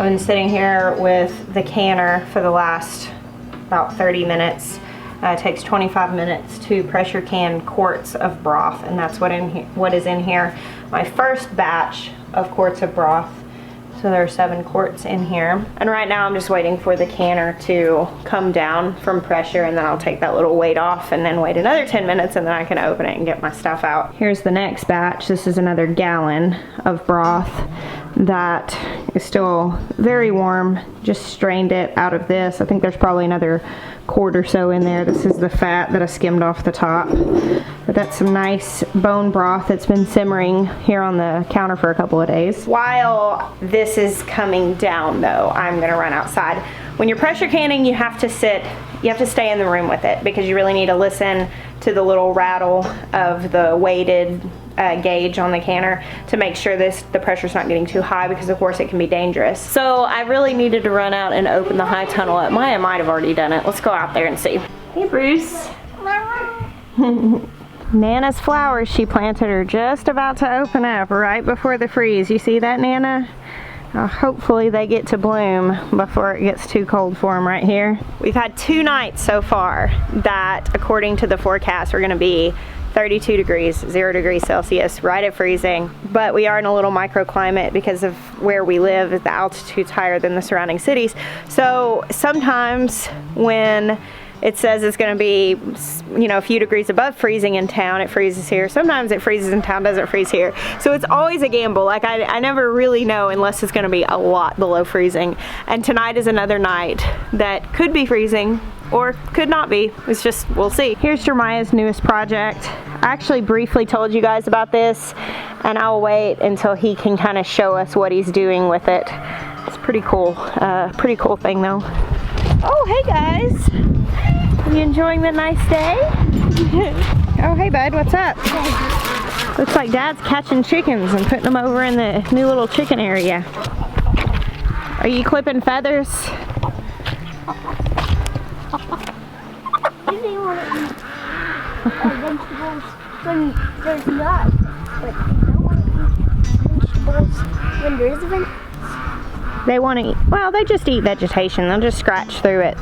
I've been sitting here with the canner for the last about 30 minutes. It takes 25 minutes to pressure can quarts of broth, and that's what is in here. My first batch of quarts of broth. So there are 7 quarts in here. And right now I'm just waiting for the canner to come down from pressure, and then I'll take that little weight off and then wait another 10 minutes, and then I can open it and get my stuff out. Here's the next batch. This is another gallon of broth that is still very warm. Just strained it out of this. I think there's probably another quart or so in there. This is the fat that I skimmed off the top. But that's some nice bone broth that's been simmering here on the counter for a couple of days. While this is coming down though, I'm gonna run outside. When you're pressure canning, you have to stay in the room with it, because you really need to listen to the little rattle of the weighted gauge on the canner to make sure the pressure's not getting too high, because of course it can be dangerous. So I really needed to run out and open the high tunnel up. Maya might have already done it. Let's go out there and see. Hey Bruce. Nana's flowers she planted are just about to open up right before the freeze. You see that, Nana? Hopefully they get to bloom before it gets too cold for them right here. We've had 2 nights so far that, according to the forecast, are going to be 32 degrees, 0 degrees Celsius, right at freezing. But we are in a little microclimate because of where we live. The altitude's higher than the surrounding cities. So sometimes when it says it's going to be, you know, a few degrees above freezing in town, it freezes here. Sometimes it freezes in town, doesn't freeze here. So it's always a gamble. Like I never really know unless it's going to be a lot below freezing. And tonight is another night that could be freezing or could not be. It's just, we'll see. Here's Jeremiah's newest project. I actually briefly told you guys about this, and I'll wait until he can kind of show us what he's doing with it. It's pretty cool. Pretty cool thing though. Oh, hey guys. Are you enjoying the nice day? Oh, hey bud, what's up? Looks like Dad's catching chickens and putting them over in the new little chicken area. Are you clipping feathers? Do they want to eat vegetables when there's not? But they don't want to eat vegetables when there is a vegetable? They want to eat, well, they just eat vegetation. They'll just scratch through it.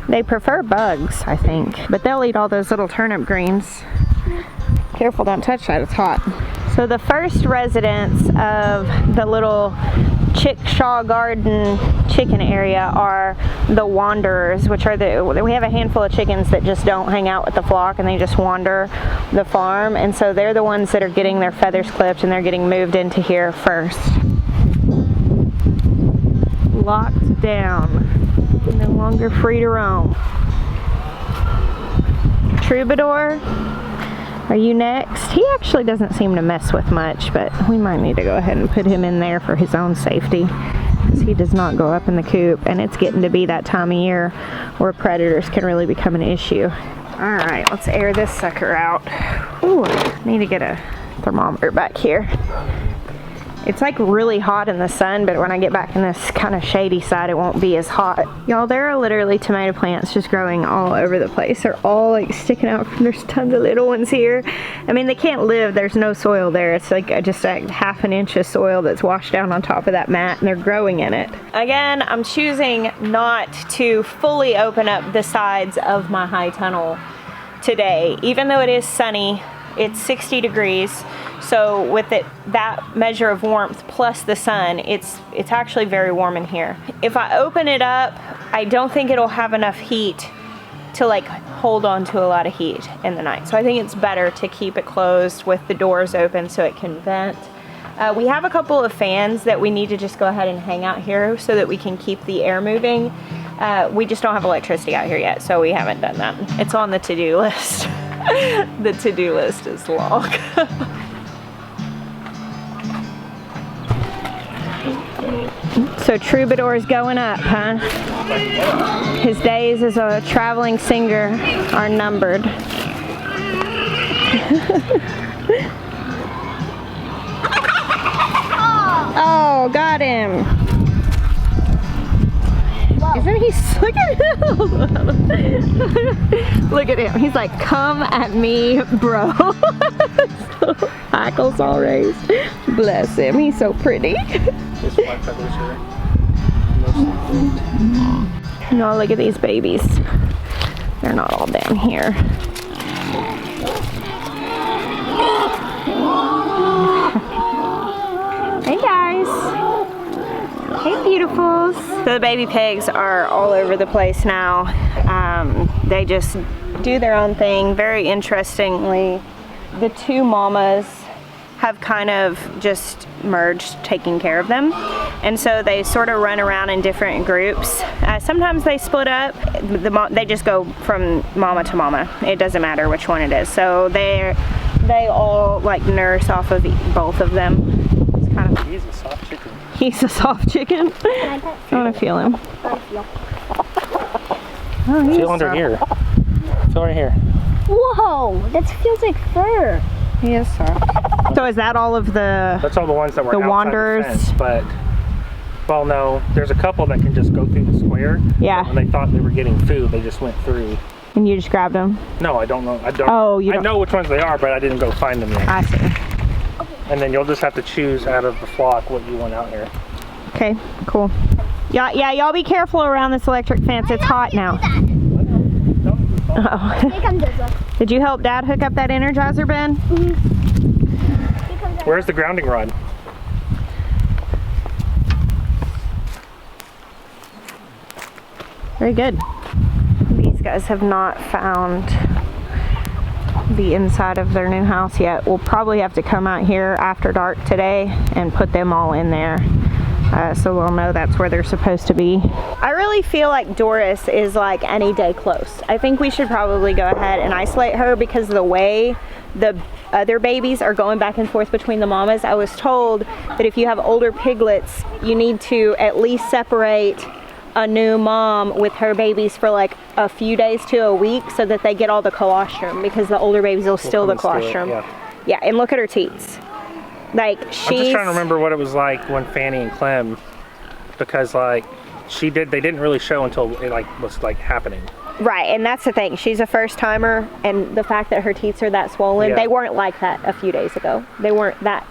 They prefer bugs, I think, but they'll eat all those little turnip greens. Careful, don't touch that, it's hot. So the first residents of the little Chickshaw Garden chicken area are the wanderers, which are we have a handful of chickens that just don't hang out with the flock and they just wander the farm, and so they're the ones that are getting their feathers clipped and they're getting moved into here first. Locked down. No longer free to roam. Troubadour, are you next? He actually doesn't seem to mess with much, but we might need to go ahead and put him in there for his own safety, because he does not go up in the coop, and it's getting to be that time of year where predators can really become an issue. Alright, let's air this sucker out. Ooh, I need to get a thermometer back here. It's like really hot in the sun, but when I get back in this kind of shady side, it won't be as hot. Y'all, there are literally tomato plants just growing all over the place. They're all like sticking out. There's tons of little ones here. I mean, they can't live. There's no soil there. It's like just a ½ an inch of soil that's washed down on top of that mat, and they're growing in it. Again, I'm choosing not to fully open up the sides of my high tunnel today. Even though it is sunny, it's 60 degrees. So with that measure of warmth plus the sun, it's actually very warm in here. If I open it up, I don't think it'll have enough heat to like hold on to a lot of heat in the night. So I think it's better to keep it closed with the doors open so it can vent. We have a couple of fans that we need to just go ahead and hang out here so that we can keep the air moving. We just don't have electricity out here yet, so we haven't done that. It's on the to-do list. The to-do list is long. So Troubadour's going up, huh? His days as a traveling singer are numbered. Oh, got him. Whoa. Isn't he, look at him. Look at him. He's like, come at me, bro. Hackles all raised. Bless him. He's so pretty. There's black feathers here. No, look at these babies. They're not all down here. Hey guys. Hey beautifuls. So the baby pigs are all over the place now. They just do their own thing. Very interestingly, the two mamas have kind of just merged taking care of them. And so they sort of run around in different groups. Sometimes they split up. They just go from mama to mama. It doesn't matter which one it is. So they all like nurse off of both of them. It's kind of. He's a soft chicken. He's a soft chicken. I want to feel him. Oh, he's feel under here. Feel right here. Whoa, that feels like fur. He is soft. So is that all of the? That's all the ones that were outside wanderers. the fence, but well, no, there's a couple that can just go through the square. Yeah. When they thought they were getting food, they just went through. And you just grabbed them? No, I don't know. I don't. Oh, you don't. I know which ones they are, but I didn't go find them yet. I see. And then you'll just have to choose out of the flock what you want out here. Okay, cool. Yeah, y'all be careful around this electric fence. It's hot now. Uh-oh. Here comes Dizza. Did you help Dad hook up that Energizer, Ben? Where's the grounding rod? Very good. These guys have not found the inside of their new house yet. We'll probably have to come out here after dark today and put them all in there. So we'll know that's where they're supposed to be. I really feel like Doris is like any day close. I think we should probably go ahead and isolate her because the way the other babies are going back and forth between the mamas. I was told that if you have older piglets, you need to at least separate a new mom with her babies for like a few days to a week so that they get all the colostrum, because the older babies will steal the colostrum. Yeah, and look at her teats. Like I'm just trying to remember what it was like when Fanny and Clem, because like they didn't really show until it like was like happening. Right, and that's the thing. She's a first timer, and the fact that her teats are that swollen, they weren't like that a few days ago. They weren't that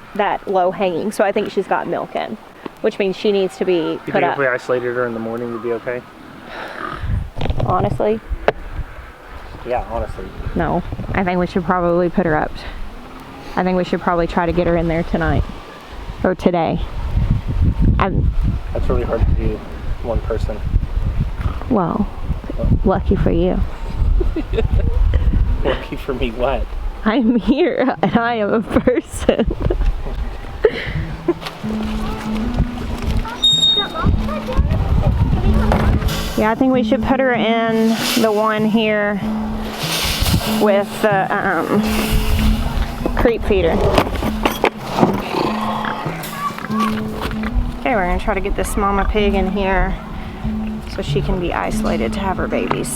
low hanging. So I think she's got milk in, which means she needs to be put up. If we isolated her in the morning, would be okay? Honestly? Yeah, honestly. No, I think we should probably put her up. I think we should probably try to get her in there tonight or today. That's really hard to do, one person. Well, lucky for you. Lucky for me what? I'm here and I am a person. Yeah, I think we should put her in the one here with the creep feeder. Okay, we're gonna try to get this mama pig in here so she can be isolated to have her babies.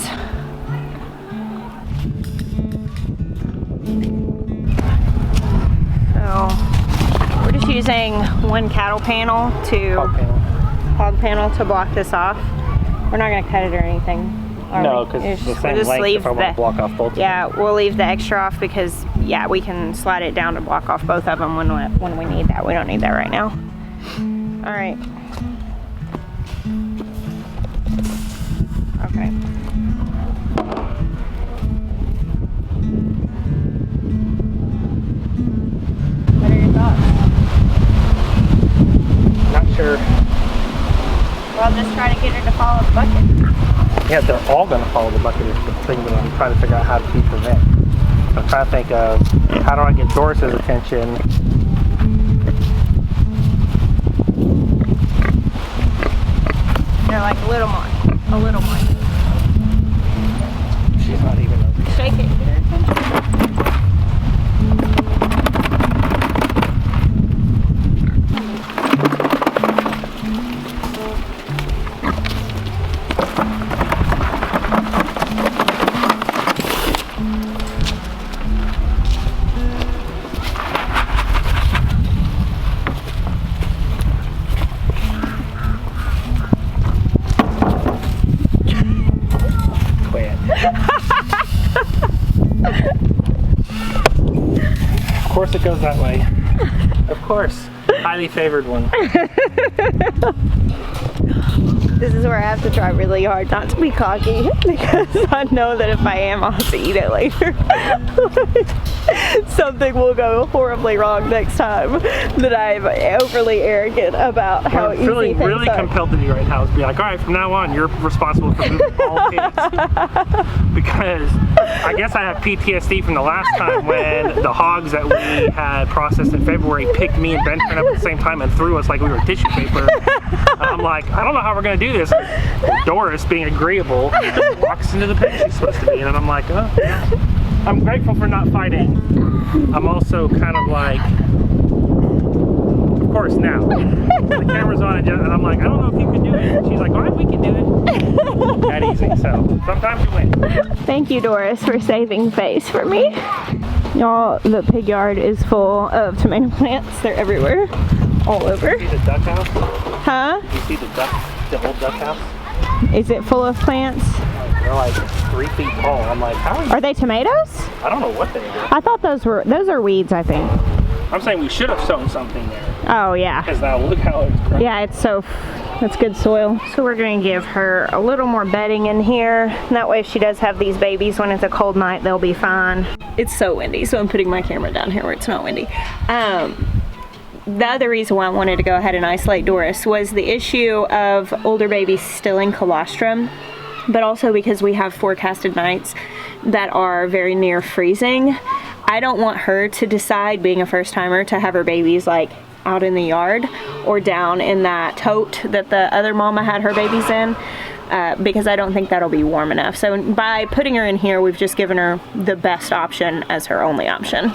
So we're just using one cattle panel hog panel to block this off. We're not gonna cut it or anything. No, because the same length if I want to block off both. Yeah, we'll leave the extra off because yeah, we can slide it down to block off both of them when we need that. We don't need that right now. All right. Okay. What are your thoughts? Not sure. Well, just try to get her to follow the bucket. Yeah, they're all going to follow the bucket is the thing that I'm trying to figure out how to keep them in. I'm trying to think of how do I get Doris's attention. They're like a little more. She's not even over here. Shake it. Get her attention. Of course it goes that way. Of course. Highly favored one. This is where I have to try really hard not to be cocky because I know that if I am, I'll have to eat it later. Something will go horribly wrong next time that I'm overly arrogant about how easy feeling things really are. compelled to do right now is be like, all right, from now on, you're responsible for moving all kids. Because I guess I have PTSD from the last time when the hogs that we had processed in February picked me and Benjamin up at the same time and threw us like we were tissue paper. I'm like, I don't know how we're gonna do this. Doris, being agreeable, walks into the pen she's supposed to be in, and I'm like, oh, yeah. I'm grateful for not fighting. I'm also kind of like, of course now. The camera's on and I'm like, I don't know if you can do it. And she's like, all right, we can do it. That easy. So sometimes you win. Thank you, Doris, for saving face for me. Y'all, the pig yard is full of tomato plants. They're everywhere, all over. You see the duck house? Huh? You see the old duck house? Is it full of plants? They're like 3 feet tall. I'm like, how are you? Are they tomatoes? I don't know what they are. I thought those are weeds, I think. I'm saying we should have sown something there. Oh, yeah. Because now look how it's grown. Yeah, that's good soil. So we're gonna give her a little more bedding in here. That way if she does have these babies when it's a cold night, they'll be fine. It's so windy, so I'm putting my camera down here where it's not windy. The other reason why I wanted to go ahead and isolate Doris was the issue of older babies still in colostrum, but also because we have forecasted nights that are very near freezing. I don't want her to decide, being a first timer, to have her babies like out in the yard or down in that tote that the other mama had her babies in, because I don't think that'll be warm enough. So by putting her in here, we've just given her the best option as her only option.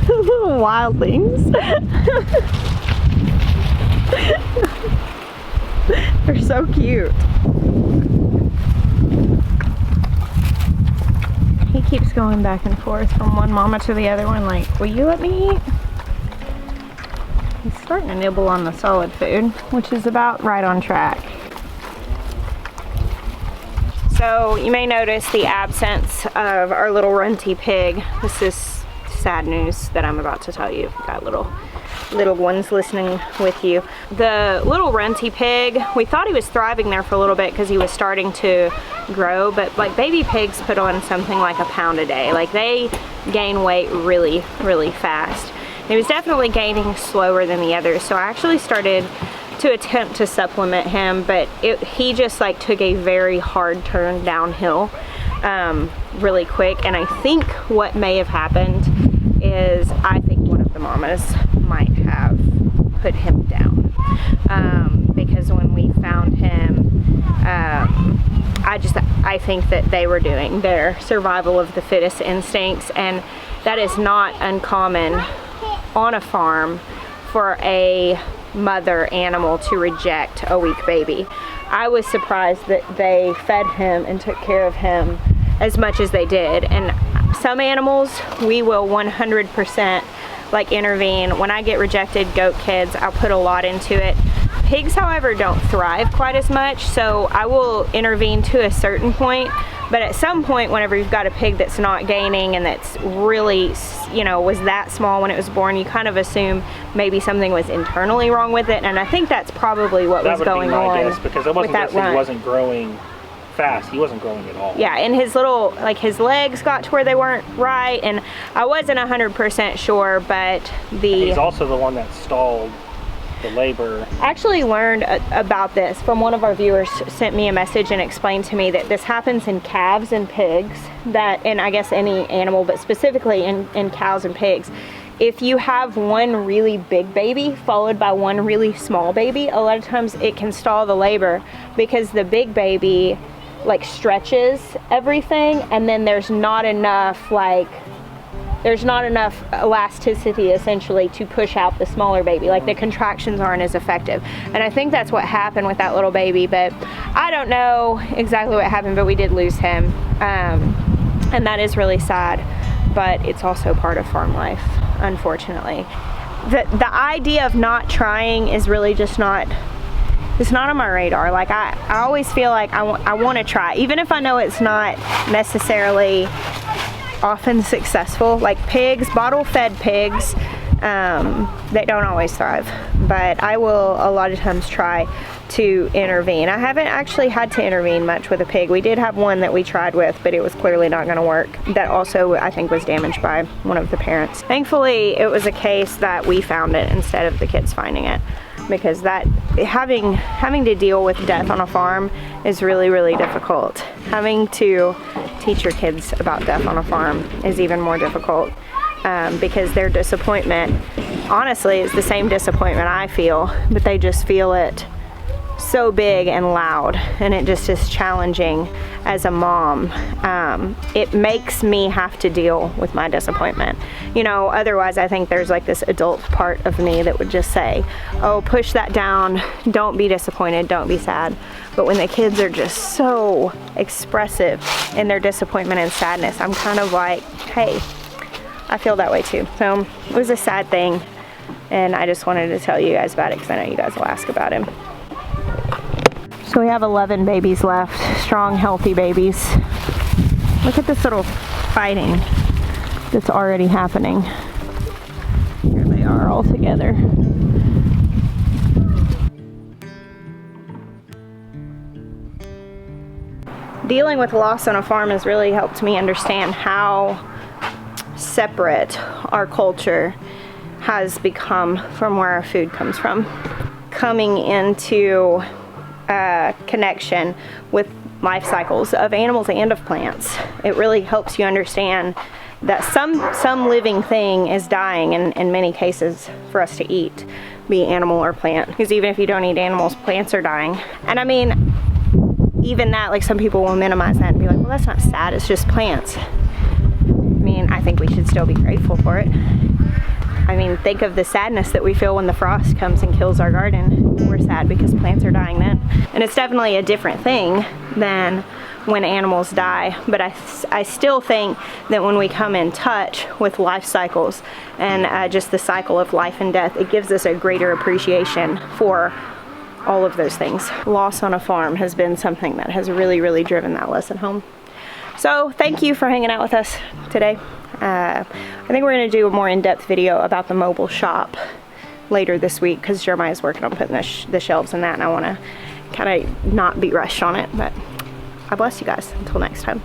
Little wildlings. They're so cute. He keeps going back and forth from one mama to the other one like, will you let me eat? He's starting to nibble on the solid food, which is about right on track. So you may notice the absence of our little runty pig. This is sad news that I'm about to tell you. We've got little ones listening with you. The little runty pig, we thought he was thriving there for a little bit because he was starting to grow, but like baby pigs put on something like 1 pound a day. Like they gain weight really, really fast. He was definitely gaining slower than the others, so I actually started to attempt to supplement him, but he just like took a very hard turn downhill really quick. And I think what may have happened is I think one of the mamas might have put him down, because when we found him, I think that they were doing their survival of the fittest instincts, and that is not uncommon on a farm for a mother animal to reject a weak baby. I was surprised that they fed him and took care of him as much as they did. And some animals we will 100% like intervene. When I get rejected goat kids, I'll put a lot into it. Pigs, however, don't thrive quite as much, so I will intervene to a certain point. But at some point, whenever you've got a pig that's not gaining and that's really, you know, was that small when it was born, you kind of assume maybe something was internally wrong with it. And I think that's probably what was going on. Guess, because it wasn't with that he wasn't growing fast. He wasn't growing at all. Yeah, and his little, like his legs got to where they weren't right, and I wasn't 100% sure, but he's also the one that stalled the labor. I actually learned about this from one of our viewers. Sent me a message and explained to me that this happens in calves and pigs, that, and I guess any animal, but specifically in cows and pigs. If you have one really big baby followed by one really small baby, a lot of times it can stall the labor because the big baby like stretches everything, and then there's not enough elasticity essentially to push out the smaller baby. Like the contractions aren't as effective. And I think that's what happened with that little baby, but I don't know exactly what happened, but we did lose him. And that is really sad, but it's also part of farm life, unfortunately. The idea of not trying is really just not, it's not on my radar. Like I always feel like I want to try, even if I know it's not necessarily often successful. Like pigs, bottle fed pigs, they don't always thrive. But I will a lot of times try to intervene. I haven't actually had to intervene much with a pig. We did have one that we tried with, but it was clearly not going to work. That also, I think, was damaged by one of the parents. Thankfully, it was a case that we found it instead of the kids finding it, because that having to deal with death on a farm is really, really difficult. Having to teach your kids about death on a farm is even more difficult, because their disappointment, honestly, is the same disappointment I feel, but they just feel it so big and loud, and it just is challenging as a mom. It makes me have to deal with my disappointment. You know, otherwise I think there's like this adult part of me that would just say, oh, push that down, don't be disappointed, don't be sad. But when the kids are just so expressive in their disappointment and sadness, I'm kind of like, hey, I feel that way too. So it was a sad thing, and I just wanted to tell you guys about it because I know you guys will ask about him. So we have 11 babies left, strong, healthy babies. Look at this little fighting that's already happening. Here they are all together. Dealing with loss on a farm has really helped me understand how separate our culture has become from where our food comes from. Coming into connection with life cycles of animals and of plants, it really helps you understand that some living thing is dying in many cases for us to eat, be animal or plant, because even if you don't eat animals, plants are dying. And I mean, even that, like, some people will minimize that and be like, well, that's not sad, it's just plants. I mean, I think we should still be grateful for it. I mean, think of the sadness that we feel when the frost comes and kills our garden. We're sad because plants are dying then. And it's definitely a different thing than when animals die. But I still think that when we come in touch with life cycles and just the cycle of life and death, it gives us a greater appreciation for all of those things. Loss on a farm has been something that has really, really driven that lesson home. So thank you for hanging out with us today. I think we're going to do a more in-depth video about the mobile shop later this week, because Jeremiah's working on putting the shelves in that, and I want to kind of not be rushed on it. But I bless you guys. Until next time.